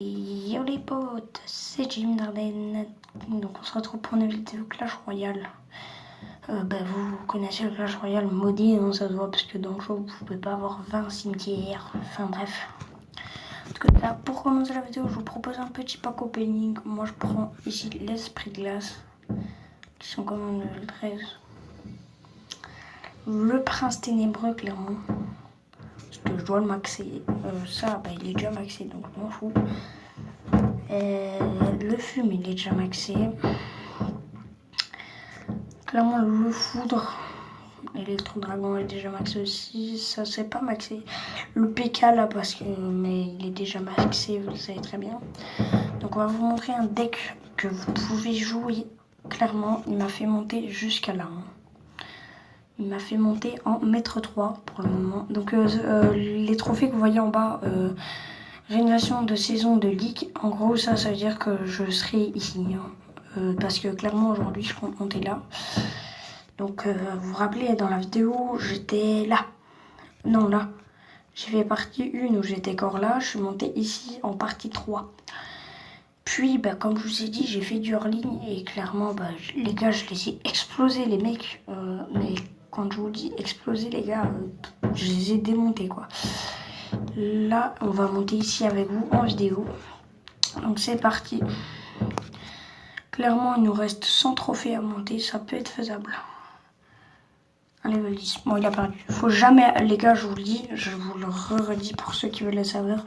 Yo les potes, c'est Jim Darden. Donc on se retrouve pour une vidéo Clash Royale. Vous connaissez le Clash Royale maudit, hein, ça se voit parce que dans le jeu vous pouvez pas avoir 20 cimetières. Enfin bref. En tout cas, là, pour commencer la vidéo, je vous propose un petit pack opening. Moi je prends ici l'esprit de glace, qui sont quand même level 13. Le prince ténébreux, clairement. Parce que je dois le maxer. Il est déjà maxé, donc je m'en fous. Le fume, il est déjà maxé. Clairement, le foudre, l'électro-dragon est déjà maxé aussi. Ça, c'est pas maxé. Le PK, là, mais il est déjà maxé, vous le savez très bien. Donc, on va vous montrer un deck que vous pouvez jouer. Clairement, il m'a fait monter jusqu'à là. Il m'a fait monter en maître 3 pour le moment. Donc, les trophées que vous voyez en bas... rénovation de saison de ligue, en gros ça veut dire que je serai ici, parce que clairement aujourd'hui je compte monter là. Donc vous vous rappelez dans la vidéo j'étais là, non là, j'ai fait partie 1 où j'étais encore là, je suis montée ici en partie 3. Puis comme je vous ai dit j'ai fait du hors-ligne et clairement les gars je les ai explosés les mecs, mais quand je vous dis exploser les gars, je les ai démontés quoi. Là, on va monter ici avec vous en vidéo. Donc c'est parti. Clairement, il nous reste 100 trophées à monter. Ça peut être faisable. Un level 10. Bon, il a perdu. Faut jamais, les gars, je vous le dis. Je vous le redis pour ceux qui veulent le savoir.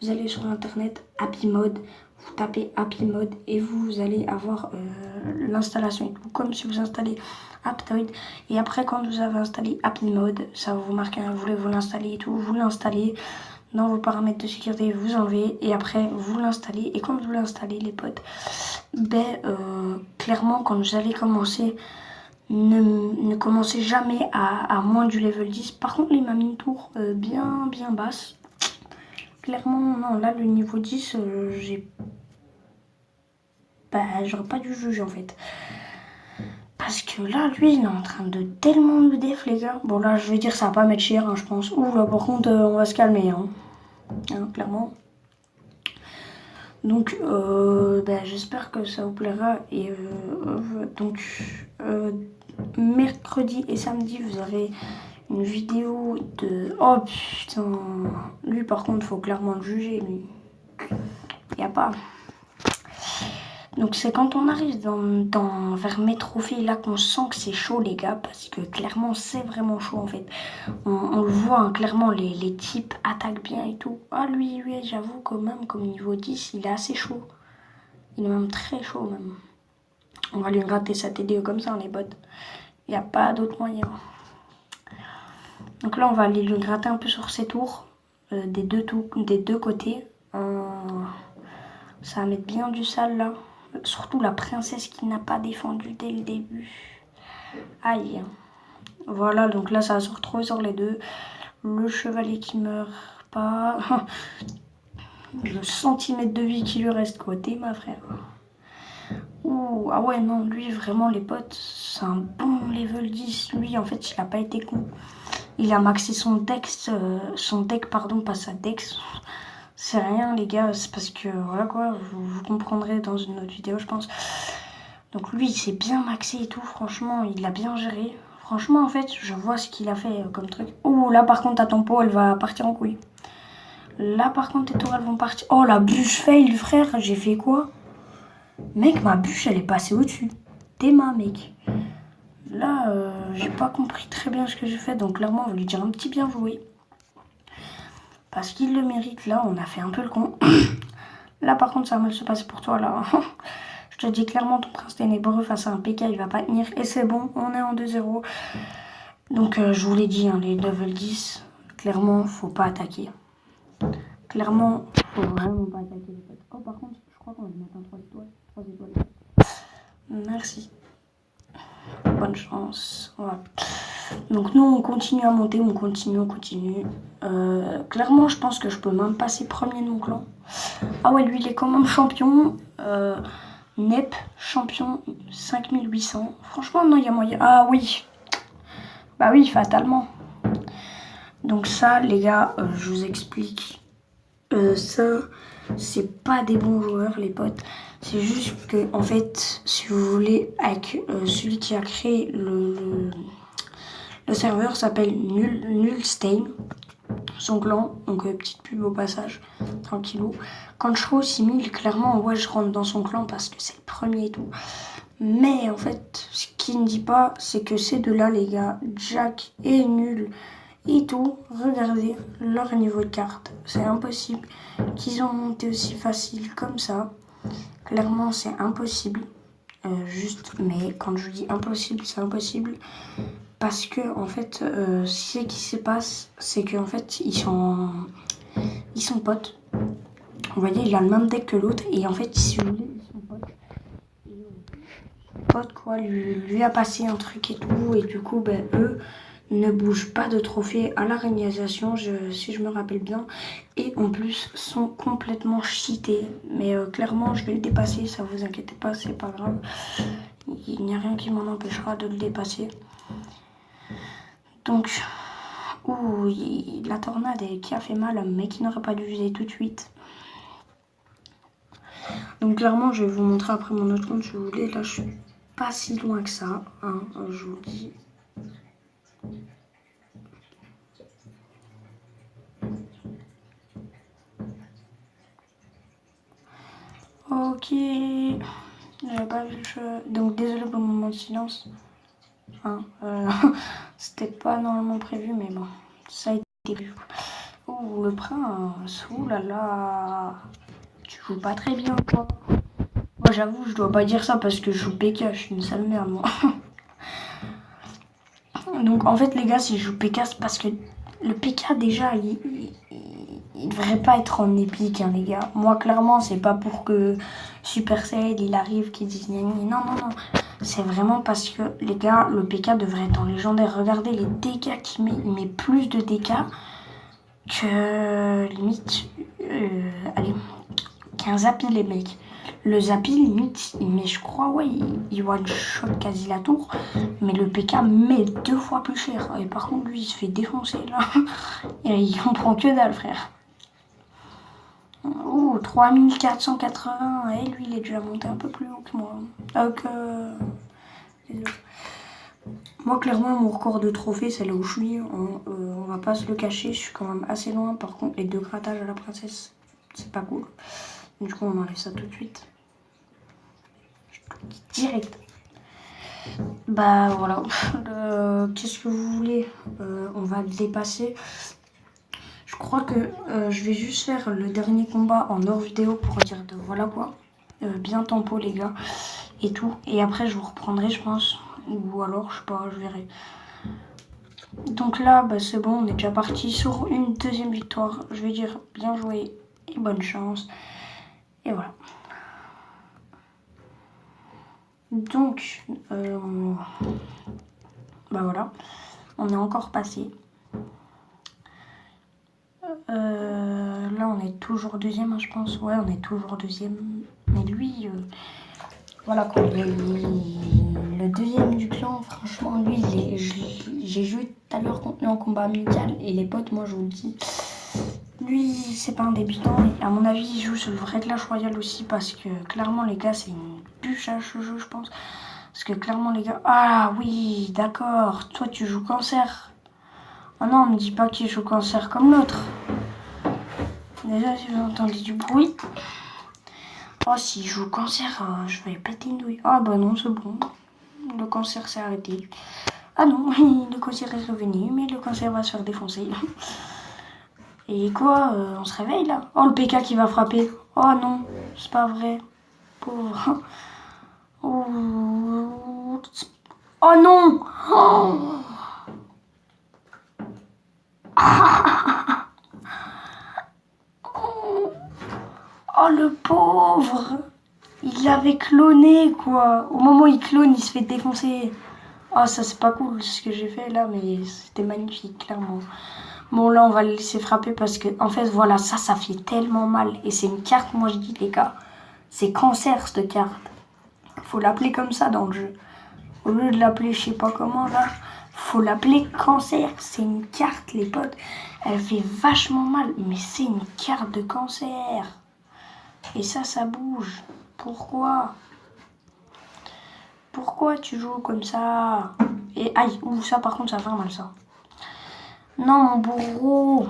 Vous allez sur internet, Happy Mode. Vous tapez Happy Mode et vous allez avoir l'installation. Comme si vous installez Aptoid. Et après, quand vous avez installé Happy Mode, ça va vous marquer, vous voulez vous l'installer et tout. Vous l'installez. Dans vos paramètres de sécurité, vous enlevez et après vous l'installez. Et quand vous l'installez, les potes, clairement, quand vous allez commencer, ne commencez jamais à moins du level 10. Par contre, les mamines tour bien basse. Clairement, non, là, le niveau 10, j'aurais pas dû juger en fait. Parce que là, lui, il est en train de tellement me def, les gars. Bon, là, je vais dire, ça va pas mettre cher, hein, je pense. Ouh, là, par contre, on va se calmer, hein, clairement. Donc, j'espère que ça vous plaira. Et mercredi et samedi, vous avez une vidéo de... Oh putain, lui par contre, faut clairement le juger, lui. Y a pas... Donc c'est quand on arrive vers mes trophées là qu'on sent que c'est chaud les gars, parce que clairement c'est vraiment chaud en fait. On le voit hein, clairement, les types attaquent bien et tout. Ah lui j'avoue quand même comme niveau 10 il est assez chaud. Il est même très chaud même. On va lui gratter sa TDE comme ça, on est bots. Il n'y a pas d'autre moyen. Donc là on va aller lui gratter un peu sur ses tours, des deux côtés. Ça va mettre bien du sale là. Surtout la princesse qui n'a pas défendu dès le début. Aïe. Voilà, donc là ça va se retrouver sur les deux. Le chevalier qui meurt pas. Le centimètre de vie qui lui reste côté, ma frère. Ouh, ah ouais, non, lui vraiment les potes, c'est un bon level 10. Lui en fait il a pas été con. Il a maxé son deck, pas sa dex. C'est rien les gars, c'est parce que voilà quoi, vous comprendrez dans une autre vidéo je pense. Donc lui il s'est bien maxé et tout, franchement il a bien géré. Franchement en fait je vois ce qu'il a fait comme truc. Ouh là par contre ta tempo elle va partir en couille. Là par contre tes tours elles vont partir. Oh la bûche fail frère, j'ai fait quoi? Mec ma bûche elle est passée au-dessus. T'es ma mec. Là j'ai pas compris très bien ce que j'ai fait, donc clairement on va lui dire un petit bien joué. Parce qu'il le mérite, là, on a fait un peu le con. Là, par contre, ça va mal se passer pour toi, là. Je te dis clairement, ton prince ténébreux face à un PK, il va pas tenir. Et c'est bon, on est en 2-0. Donc, je vous l'ai dit, hein, les level 10, clairement, faut pas attaquer. Clairement, faut vraiment pas attaquer les potes. Oh, par contre, je crois qu'on va mettre un 3 étoiles. 3 étoiles. Merci. Bonne chance. Voilà. Donc nous on continue à monter, on continue. Clairement je pense que je peux même passer premier de mon clan. Ah ouais lui il est quand même champion. Nep champion 5800. Franchement non il y a moyen. Ah oui. Bah oui fatalement. Donc ça les gars je vous explique. Ça c'est pas des bons joueurs, les potes. C'est juste que, en fait, si vous voulez, avec celui qui a créé le serveur s'appelle Nullstein, son clan, donc petite pub au passage, tranquillou. Quand je serai au 6000, clairement, ouais, je rentre dans son clan parce que c'est le premier et tout. Mais en fait, ce qu'il ne dit pas, c'est que ces deux-là, les gars, Jack et Nul et tout, regardez leur niveau de carte. C'est impossible qu'ils ont monté aussi facile comme ça. Clairement, c'est impossible. Mais quand je dis impossible, c'est impossible. Parce que, en fait, ce qui se passe, c'est qu'en fait, ils sont potes. Vous voyez, il a le même deck que l'autre. Et en fait, si vous voulez, ils sont potes. Pote quoi, lui a passé un truc et tout, et du coup ben eux ne bougent pas de trophée à la réalisation, si je me rappelle bien, et en plus sont complètement cheatés, mais clairement je vais le dépasser, ça vous inquiétez pas, c'est pas grave, il n'y a rien qui m'en empêchera de le dépasser. Donc la tornade qui a fait mal mais qui n'aurait pas dû viser tout de suite. Donc clairement je vais vous montrer après mon autre compte si vous voulez, là je suis pas si loin que ça, hein, je vous dis. Ok, j'avais pas vu le jeu. Donc désolé pour le moment de silence. Hein, c'était pas normalement prévu, mais bon, ça a été vu. Oh, le prince, ouh là là, tu joues pas très bien quoi. Moi j'avoue, je dois pas dire ça parce que je joue PK, je suis une sale merde moi. Donc en fait les gars, si je joue PK, c'est parce que le PK déjà, il devrait pas être en épique, hein, les gars. Moi clairement, c'est pas pour que Supercell il arrive qui dise non, non, non. C'est vraiment parce que les gars, le PK devrait être en légendaire. Regardez les dégâts qu'il met, il met plus de dégâts que limite, allez, qu'un Zappy les mecs. Le Zappy limite, il met, je crois, ouais, il one shot quasi la tour, mais le PK met 2 fois plus cher. Et par contre, lui, il se fait défoncer là. Et il comprend que dalle, frère. Oh, 3480. Et lui, il est déjà monté un peu plus haut que moi. Moi, clairement, mon record de trophée, c'est là où je suis. On va pas se le cacher, je suis quand même assez loin. Par contre, les 2 grattages à la princesse, c'est pas cool. Du coup, on enlève ça tout de suite. Direct. Bah voilà. Qu'est-ce que vous voulez, on va le dépasser. Je crois que je vais juste faire le dernier combat en hors vidéo pour dire de voilà quoi. Bien tempo les gars et tout. Et après je vous reprendrai je pense. Ou alors je sais pas, je verrai. Donc là bah, c'est bon, on est déjà parti sur une deuxième victoire. Je vais dire bien joué et bonne chance. Et voilà. Donc bah voilà. On est encore passé. Là on est toujours deuxième, hein, je pense. Ouais, on est toujours deuxième. Mais lui, voilà quoi. Le deuxième du clan, franchement, lui, j'ai joué tout à l'heure contre lui en combat amical. Et les potes, moi je vous le dis, lui, c'est pas un débutant. Et à mon avis, il joue sur le vrai Clash Royale aussi. Parce que clairement, les gars, c'est une bûche à ce jeu, je pense. Parce que clairement, les gars. Ah oui, d'accord. Toi, tu joues cancer. Oh non, me dis pas qu'il joue cancer comme l'autre. Déjà, si vous entendez du bruit. Oh, si je joue cancer, je vais péter une douille. Ah bah non, c'est bon. Le cancer s'est arrêté. Ah non, le cancer est revenu, mais le cancer va se faire défoncer. Et quoi, on se réveille là? Oh, le PK qui va frapper. Oh non, c'est pas vrai. Pauvre. Oh, oh non. Oh. Oh le pauvre. Il l'avait cloné quoi. Au moment où il clone, il se fait défoncer. Oh ça c'est pas cool ce que j'ai fait là, mais c'était magnifique clairement. Bon là on va le laisser frapper parce que en fait voilà ça fait tellement mal. Et c'est une carte, moi je dis les gars, c'est cancer cette carte. Faut l'appeler comme ça dans le jeu. Au lieu de l'appeler je sais pas comment là, faut l'appeler cancer. C'est une carte les potes. Elle fait vachement mal, mais c'est une carte de cancer. Et ça bouge. Pourquoi? Pourquoi tu joues comme ça? Et aïe, ouh, ça par contre ça fait mal ça. Non mon bourreau.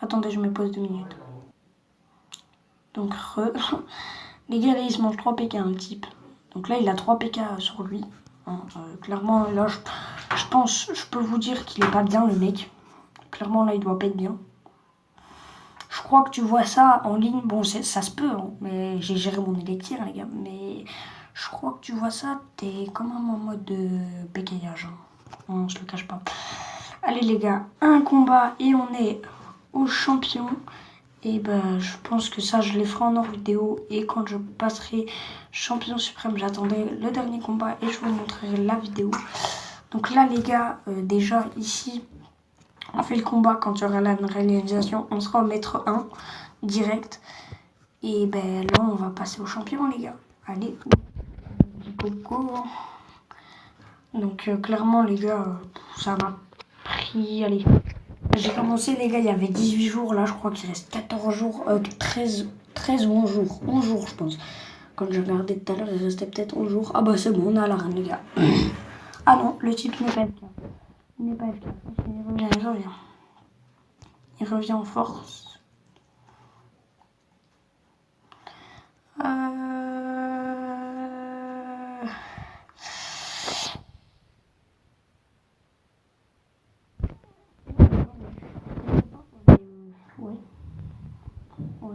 Attendez, je me pose 2 minutes. Donc les gars là il se mange 3 PK un type. Donc là il a 3 PK sur lui. Hein, clairement là je pense, je peux vous dire qu'il est pas bien le mec. Clairement là il doit pas être bien. Je crois que tu vois ça en ligne, bon ça se peut, hein, mais j'ai géré mon élixir les gars, mais je crois que tu vois ça, t'es quand même en mode de bégayage, hein. On se le cache pas. Allez les gars, un combat et on est au champion. Et ben je pense que ça je les ferai en hors vidéo, et quand je passerai champion suprême, j'attendrai le dernier combat et je vous montrerai la vidéo. Donc là les gars, déjà ici, on fait le combat, quand il y aura la réalisation, on sera au mètre 1 direct. Et ben là, on va passer au champion, les gars. Allez, go. Donc clairement, les gars, ça m'a pris, allez. J'ai commencé, les gars, il y avait 18 jours. Là, je crois qu'il reste 14 jours, 13 ou 11 jours. 11 jours, je pense. Quand j'ai regardé tout à l'heure, il restait peut-être 11 jours. Ah bah c'est bon, on a la reine, les gars. Ah non, le type n'est pas FK. Il n'est pas FK. Il revient. Il revient en force. Ouais.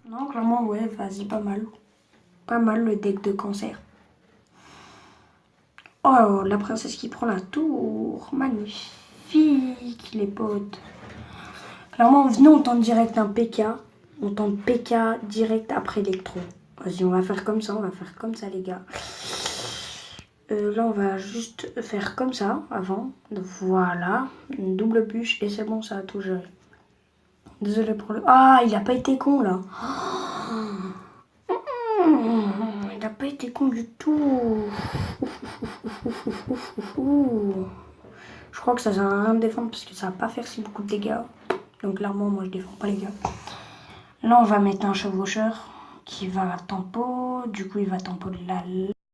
Non, clairement, ouais, vas-y, pas mal. Pas mal le deck de cancer. Oh, la princesse qui prend la tour. Magnifique, les potes. Clairement, venez, on tente direct un PK. On tente PK direct après Electro. Vas-y, on va faire comme ça, les gars. Là, on va juste faire comme ça avant. Voilà, une double bûche et c'est bon, ça a tout géré. Désolé pour le... Ah, il a pas été con, là. Il a pas été con du tout. Je crois que ça sert à rien de défendre parce que ça va pas faire si beaucoup de dégâts. Donc clairement, moi, je défends pas les gars. Là, on va mettre un chevaucheur qui va tempo. Du coup, il va tempo de la...